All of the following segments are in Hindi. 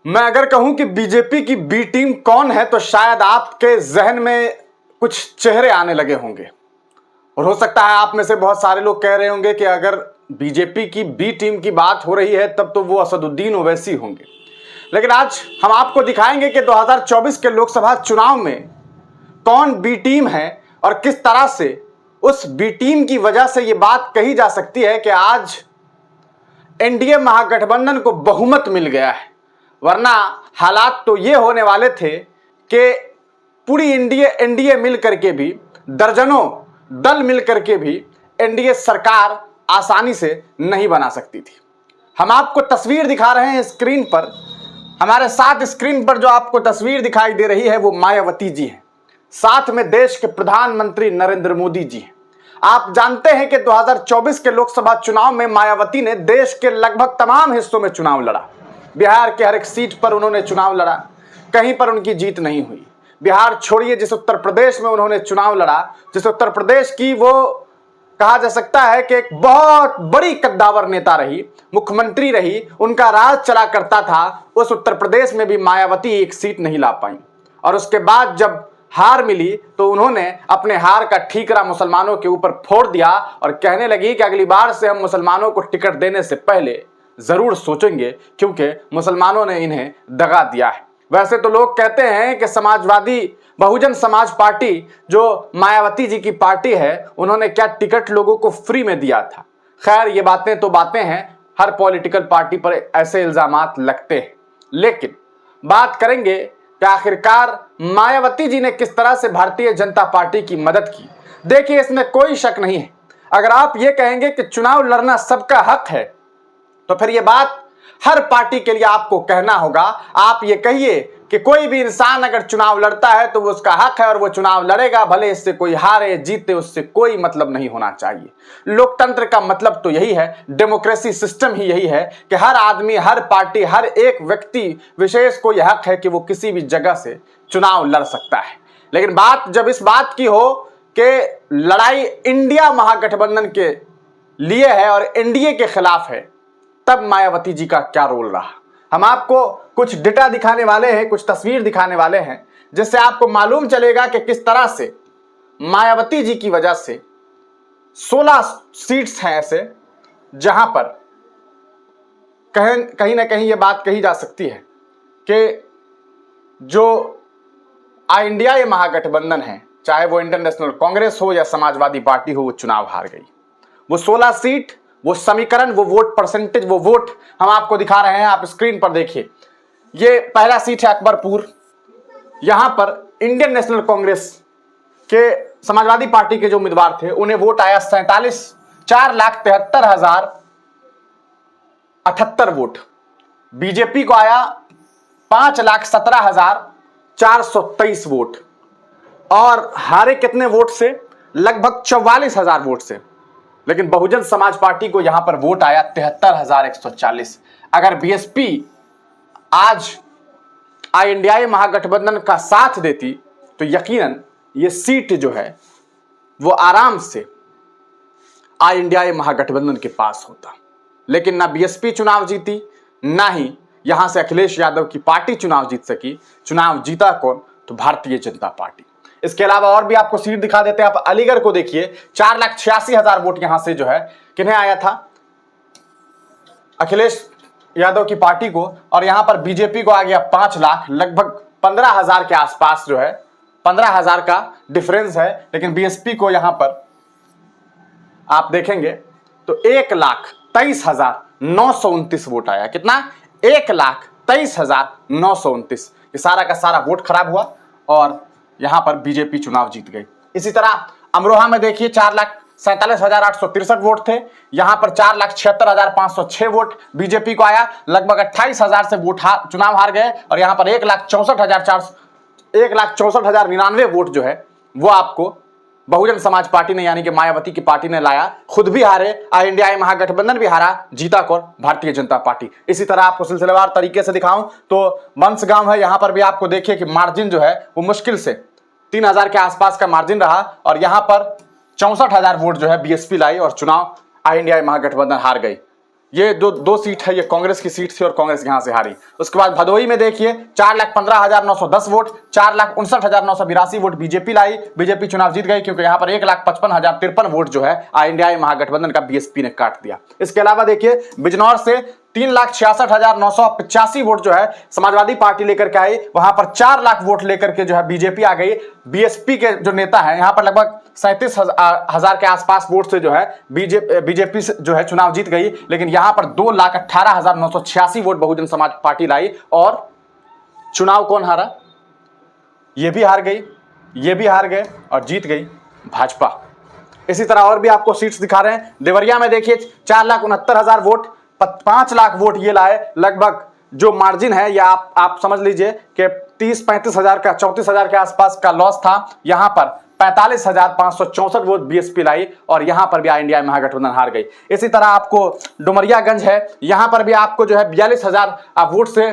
मैं अगर कहूं कि बीजेपी की बी टीम कौन है तो शायद आपके जहन में कुछ चेहरे आने लगे होंगे। और हो सकता है आप में से बहुत सारे लोग कह रहे होंगे कि अगर बीजेपी की बी टीम की बात हो रही है तब तो वो असदुद्दीन ओवैसी होंगे। लेकिन आज हम आपको दिखाएंगे कि 2024 के लोकसभा चुनाव में कौन बी टीम है और किस तरह से उस बी टीम की वजह से ये बात कही जा सकती है कि आज एनडीए महागठबंधन को बहुमत मिल गया है। वरना हालात तो ये होने वाले थे कि पूरी एनडीए मिल करके भी, दर्जनों दल मिल करके भी एनडीए सरकार आसानी से नहीं बना सकती थी। हम आपको तस्वीर दिखा रहे हैं स्क्रीन पर। हमारे साथ स्क्रीन पर जो आपको तस्वीर दिखाई दे रही है वो मायावती जी हैं, साथ में देश के प्रधानमंत्री नरेंद्र मोदी जी हैं। आप जानते हैं कि 2024 के लोकसभा चुनाव में मायावती ने देश के लगभग तमाम हिस्सों में चुनाव लड़ा। बिहार के हर एक सीट पर उन्होंने चुनाव लड़ा, कहीं पर उनकी जीत नहीं हुई। बिहार छोड़िए, जिस उत्तर प्रदेश में उन्होंने चुनाव लड़ा, जिस उत्तर प्रदेश की वो कहा जा सकता है कि एक बहुत बड़ी कद्दावर नेता रही, मुख्यमंत्री रही, उनका राज चला करता था, उस उत्तर प्रदेश में भी मायावती एक सीट नहीं ला पाई। और उसके बाद जब हार मिली तो उन्होंने अपने हार का ठीकरा मुसलमानों के ऊपर फोड़ दिया और कहने लगी कि अगली बार से हम मुसलमानों को टिकट देने से पहले जरूर सोचेंगे, क्योंकि मुसलमानों ने इन्हें दगा दिया है। वैसे तो लोग कहते हैं कि समाजवादी बहुजन समाज पार्टी जो मायावती जी की पार्टी है, उन्होंने क्या टिकट लोगों को फ्री में दिया था। खैर, ये बातें तो बातें हैं, हर पॉलिटिकल पार्टी पर ऐसे इल्जामात लगते हैं। लेकिन बात करेंगे कि आखिरकार मायावती जी ने किस तरह से भारतीय जनता पार्टी की मदद की। देखिए, इसमें कोई शक नहीं है। अगर आप ये कहेंगे कि चुनाव लड़ना सबका हक है तो फिर ये बात हर पार्टी के लिए आपको कहना होगा। आप ये कहिए कि कोई भी इंसान अगर चुनाव लड़ता है तो वो उसका हक है और वो चुनाव लड़ेगा, भले इससे कोई हारे जीते, उससे कोई मतलब नहीं होना चाहिए। लोकतंत्र का मतलब तो यही है, डेमोक्रेसी सिस्टम ही यही है कि हर आदमी, हर पार्टी, हर एक व्यक्ति विशेष को यह हक है कि वो किसी भी जगह से चुनाव लड़ सकता है। लेकिन बात जब इस बात की हो कि लड़ाई इंडिया महागठबंधन के लिए है और एनडीए के खिलाफ है, तब मायावती जी का क्या रोल रहा। हम आपको कुछ डेटा दिखाने वाले हैं, कुछ तस्वीर दिखाने वाले हैं, जिससे आपको मालूम चलेगा कि किस तरह से मायावती जी की वजह से 16 सीट्स हैं ऐसे जहां पर कहीं ना कहीं यह बात कही जा सकती है कि जो इंडिया ये महागठबंधन है, चाहे वो इंडियन नेशनल कांग्रेस हो या समाजवादी पार्टी हो, वो चुनाव हार गई। वो 16 सीट, वो समीकरण, वो वोट परसेंटेज, वो वोट हम आपको दिखा रहे हैं। आप स्क्रीन पर देखिए, ये पहला सीट है अकबरपुर। यहां पर इंडियन नेशनल कांग्रेस के, समाजवादी पार्टी के जो उम्मीदवार थे उन्हें वोट आया 4,73,078 वोट। बीजेपी को आया 5,17,423 वोट और हारे कितने वोट से? लगभग 44,000 वोट से। लेकिन बहुजन समाज पार्टी को यहां पर वोट आया 73,140। अगर बीएसपी आज इंडिया महागठबंधन का साथ देती तो यकीनन ये सीट जो है वो आराम से इंडिया महागठबंधन के पास होता। लेकिन ना बीएसपी चुनाव जीती, ना ही यहां से अखिलेश यादव की पार्टी चुनाव जीत सकी। चुनाव जीता कौन? तो भारतीय जनता पार्टी। इसके अलावा और भी आपको सीट दिखा देते हैं। आप अलीगढ़ को देखिए, 4,86,000 वोट यहां से जो है किन्हें आया था? अखिलेश यादव की पार्टी को। और यहां पर बीजेपी को आ गया 5 लाख, लगभग 15,000 के आसपास जो है, 15,000 का डिफरेंस है। लेकिन बीएसपी को यहां पर आप देखेंगे तो 1,23,929 वोट आया। कितना? 1,23,929। ये सारा का सारा वोट खराब हुआ और यहां पर बीजेपी चुनाव जीत गई। इसी तरह अमरोहा में देखिए, 4,47,863 वोट थे। यहां पर 4,76,506 वोट बीजेपी को आया। लगभग 28,000 से वोट चुनाव हार गए। और यहां पर 1,64,099 वोट जो है वो आपको बहुजन समाज पार्टी ने, यानी कि मायावती की पार्टी ने लाया। खुद भी हारे, इंडिया महागठबंधन भी हारा, जीता कौन? भारतीय जनता पार्टी। इसी तरह आपको सिलसिलेवार तरीके से दिखाऊं तो बंसगांव है, यहां पर भी आपको देखिए कि मार्जिन जो है वो मुश्किल से 3,000 के आसपास का मार्जिन रहा और यहां पर 64,000 वोट जो है बीएसपी लाई और चुनाव इंडिया महागठबंधन हार गई। ये जो दो सीट है ये कांग्रेस की सीट थी और कांग्रेस यहां से हारी। उसके बाद भदोही में देखिए 4,15,910 वोट, 4,59,982 वोट बीजेपी लाई, बीजेपी चुनाव जीत गई क्योंकि यहां पर 1,55,053 वोट जो है इंडिया महागठबंधन का बीएसपी ने काट दिया। इसके अलावा देखिए बिजनौर से 3,66,985 वोट जो है समाजवादी पार्टी लेकर के आई, वहां पर 4 लाख वोट लेकर के जो है बीजेपी आ गई। बीएसपी के जो नेता है यहां पर लगभग 37,000 के आसपास वोट से जो है बीजेपी जो है चुनाव जीत गई, लेकिन यहां पर 2,18,986 वोट बहुजन समाज पार्टी लाई और चुनाव कौन हारा? ये भी हार गई, ये भी हार गए और जीत गई भाजपा। इसी तरह और भी आपको सीट्स दिखा रहे हैं। देवरिया में देखिए 4,69,000 वोट, 5 लाख वोट ये लाए। लगभग जो मार्जिन है या आप समझ लीजिए कि 30-35 हजार का 34 हजार के आसपास का लॉस था। यहां पर 45,564 वोट बीएसपी लाई और यहां पर भी इंडिया महागठबंधन हार गई। इसी तरह आपको डुमरियागंज है, यहां पर भी आपको जो है 42,000 वोट से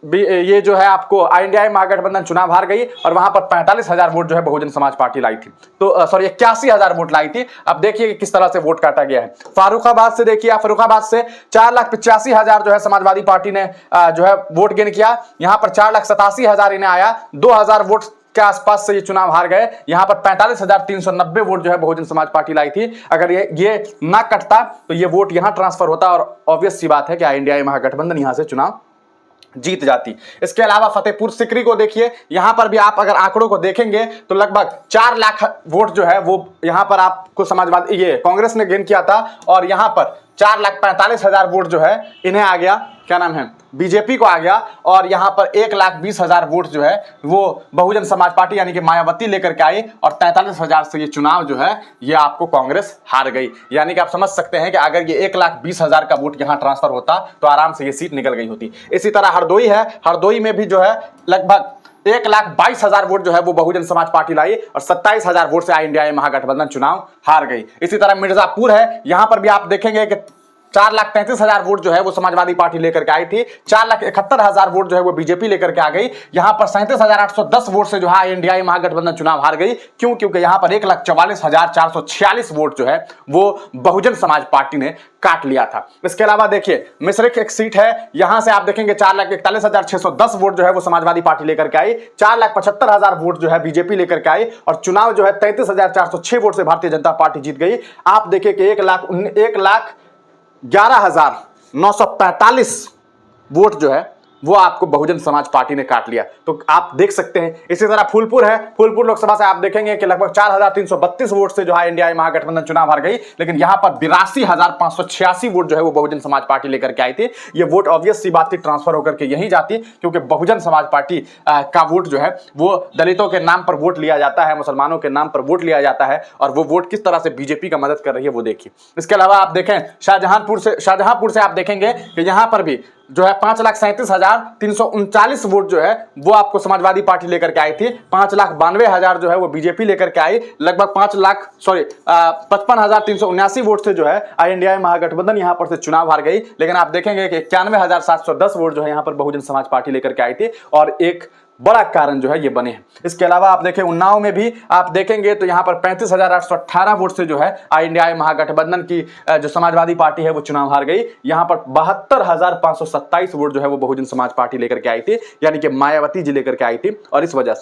ये जो है आपको इंडिया महागठबंधन चुनाव हार गई और वहां पर 45,000 वोट जो है बहुजन समाज पार्टी लाई थी। तो सॉरी 81,000 वोट लाई थी। अब देखिए किस तरह से वोट काटा गया है। फारुखाबाद से देखिए, फारुखाबाद से 4,85,000 जो है समाजवादी पार्टी ने जो है वोट गेन किया। यहां पर 4,87,000 इन्हें आया, 2,000 वोट के आसपास से ये चुनाव हार गए। यहां पर 45,390 वोट जो है बहुजन समाज पार्टी लाई थी। अगर ये ना कटता तो ये वोट यहां ट्रांसफर होता और ऑब्वियस सी बात है कि इंडिया महागठबंधन यहां से चुनाव जीत जाती। इसके अलावा फतेहपुर सिकरी को देखिए, यहां पर भी आप अगर आंकड़ों को देखेंगे तो लगभग 4 लाख वोट जो है वो यहां पर आपको समाजवादी ये कांग्रेस ने गेन किया था और यहां पर 4,45,000 वोट जो है इन्हें आ गया, क्या नाम है, बीजेपी को आ गया और यहां पर 1,20,000 वोट जो है वो बहुजन समाज पार्टी यानी कि मायावती लेकर के आई और 43,000 से ये चुनाव जो है ये आपको कांग्रेस हार गई। यानी कि आप समझ सकते हैं कि अगर ये 1,20,000 का वोट यहां ट्रांसफर होता तो आराम से ये सीट निकल गई होती। इसी तरह हरदोई है, हरदोई में भी जो है लगभग 1,22,000 वोट जो है वो बहुजन समाज पार्टी लाई और 27,000 वोट से इंडिया महागठबंधन चुनाव हार गई। इसी तरह मिर्जापुर है, यहां पर भी आप देखेंगे कि 4,33,000 वोट जो है वो समाजवादी पार्टी लेकर के आई थी, 4,71,000 वोट जो है वो बीजेपी लेकर के आ गई। यहां पर 37,810 वोट से जो है इंडिया महागठबंधन चुनाव हार गई। क्यों? क्योंकि यहां पर 1,44,446 वोट जो है वो बहुजन समाज पार्टी ने काट लिया था। इसके अलावा देखिए मिश्रिख एक सीट है, यहां से आप देखेंगे 4,41,610 वोट जो है वो समाजवादी पार्टी लेकर के आई, 4,75,000 वोट जो है बीजेपी लेकर के आई और चुनाव जो है 33,406 वोट से भारतीय जनता पार्टी जीत गई। आप देखिए कि 1,11,945 वोट जो है वो आपको बहुजन समाज पार्टी ने काट लिया। तो आप देख सकते हैं। इसी तरह फूलपुर है, फूलपुर लोकसभा से आप देखेंगे कि लगभग 4,332 वोट से जो है इंडिया महागठबंधन चुनाव हार गई, लेकिन यहां पर 82,586 वोट जो है वो बहुजन समाज पार्टी लेकर के आई थी। ये वोट ऑब्वियस सी बात थी ट्रांसफर होकर के यहीं जाती, क्योंकि बहुजन समाज पार्टी का वोट जो है वो दलितों के नाम पर वोट लिया जाता है, मुसलमानों के नाम पर वोट लिया जाता है और वो वोट किस तरह से बीजेपी का मदद कर रही है वो देखिए। इसके अलावा आप देखें शाहजहांपुर से आप देखेंगे कि यहां पर भी जो है 5,37,339 वोट जो है वो आपको समाजवादी पार्टी लेकर के आई थी, 5,92,000 जो है वो बीजेपी लेकर के आई। लगभग 55,379 वोट से जो है इंडिया महागठबंधन यहां पर से चुनाव हार गई। लेकिन आप देखेंगे कि 91,710 वोट जो है यहां पर बहुजन समाज पार्टी लेकर के आई थी और एक बड़ा कारण जो है ये बने हैं। इसके अलावा आप देखें उन्नाव में भी आप देखेंगे तो यहां पर 35,818 वोट से जो है इंडिया महागठबंधन की जो समाजवादी पार्टी है वो चुनाव हार गई। यहां पर 72,527 वोट जो है वो बहुजन समाज पार्टी लेकर के आई थी, यानी कि मायावती जी लेकर के आई थी। और इस वजह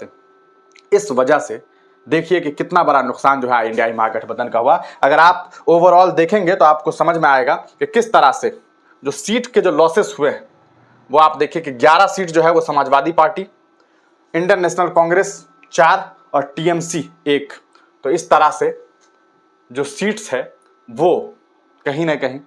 से देखिए कि कितना बड़ा नुकसान जो है इंडिया महागठबंधन का हुआ। अगर आप ओवरऑल देखेंगे तो आपको समझ में आएगा कि किस तरह से जो सीट के जो लॉसेस हुए वो आप देखिए कि 11 सीट जो है वो Samajwadi party, Indian national Congress 4 और टीएमसी 1। तो इस तरह से जो सीट्स है वो कहीं ना कहीं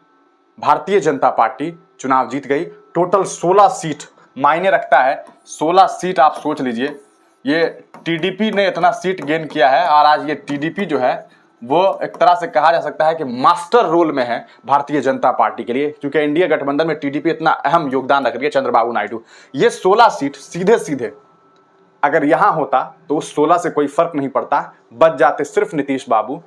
भारतीय जनता पार्टी चुनाव जीत गई। टोटल 16 सीट मायने रखता है। 16 सीट आप सोच लीजिए, ये टीडीपी ने इतना सीट गेन किया है और आज ये टीडीपी जो है वो एक तरह से कहा जा सकता है कि मास्टर रोल में है भारतीय जनता पार्टी के लिए, क्योंकि इंडिया गठबंधन में टीडीपी इतना अहम योगदान रख रही है, चंद्रबाबू नायडू। ये 16 सीट सीधे अगर यहां होता तो उस 16 से कोई फर्क नहीं पड़ता, बच जाते सिर्फ नीतीश बाबू।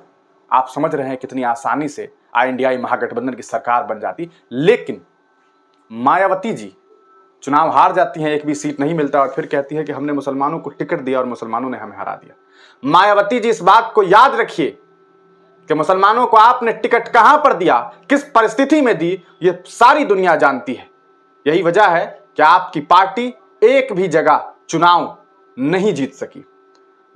आप समझ रहे हैं कितनी आसानी से इंडिया महागठबंधन की सरकार बन जाती। लेकिन मायावती जी चुनाव हार जाती हैं, एक भी सीट नहीं मिलता और फिर कहती है कि हमने मुसलमानों को टिकट दिया और मुसलमानों ने हमें हरा दिया। मायावती जी इस बात को याद रखिए कि मुसलमानों को आपने टिकट कहां पर दिया, किस परिस्थिति में दी, ये सारी दुनिया जानती है। यही वजह है कि आपकी पार्टी एक भी जगह चुनाव नहीं जीत सकी।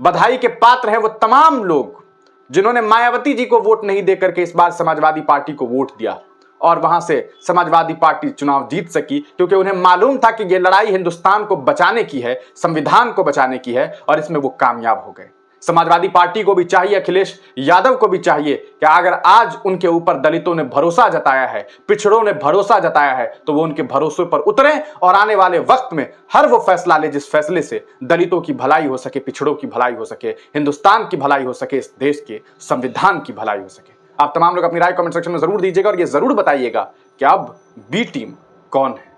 बधाई के पात्र हैं वो तमाम लोग जिन्होंने मायावती जी को वोट नहीं देकर के इस बार समाजवादी पार्टी को वोट दिया और वहां से समाजवादी पार्टी चुनाव जीत सकी, क्योंकि उन्हें मालूम था कि यह लड़ाई हिंदुस्तान को बचाने की है, संविधान को बचाने की है, और इसमें वो कामयाब हो गए। समाजवादी पार्टी को भी चाहिए, अखिलेश यादव को भी चाहिए कि अगर आज उनके ऊपर दलितों ने भरोसा जताया है, पिछड़ों ने भरोसा जताया है, तो वो उनके भरोसे पर उतरे और आने वाले वक्त में हर वो फैसला ले जिस फैसले से दलितों की भलाई हो सके, पिछड़ों की भलाई हो सके, हिंदुस्तान की भलाई हो सके, इस देश के संविधान की भलाई हो सके। आप तमाम लोग अपनी राय कमेंट सेक्शन में जरूर दीजिएगा और ये जरूर बताइएगा कि अब बी टीम कौन है।